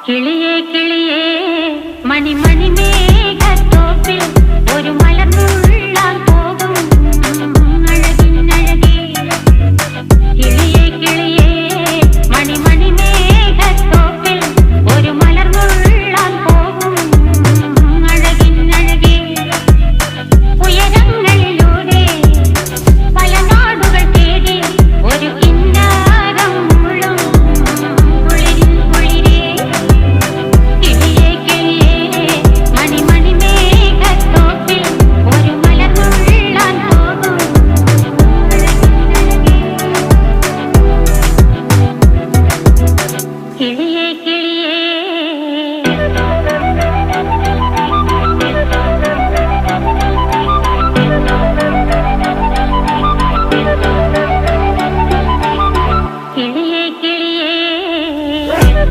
കിളിയേ കിളിയേ മണിമണി മേഘത്തോപ്പിൽ ഒരു മലർന്നുള്ളാൻ പോകും അഴകിനഴകേ. കിളിയേ കിളിയേ മണിമണി മേഘത്തോപ്പിൽ ഒരു മലർന്നുള്ളാൻ പോകും അഴകിനഴകേ. ഉയരങ്ങളിലൂടെ പല നാടുകൾ തേടി ഒരു കിന്നാരം മുഴും കുളിരിൻ കുളിരേ. കിളിയേ കിളിയേ മണിമണി മേഘത്തോപ്പിൽ ഒരു മലർന്നുള്ളാൻ പോകും അഴകിനഴകേ. കിളിയേ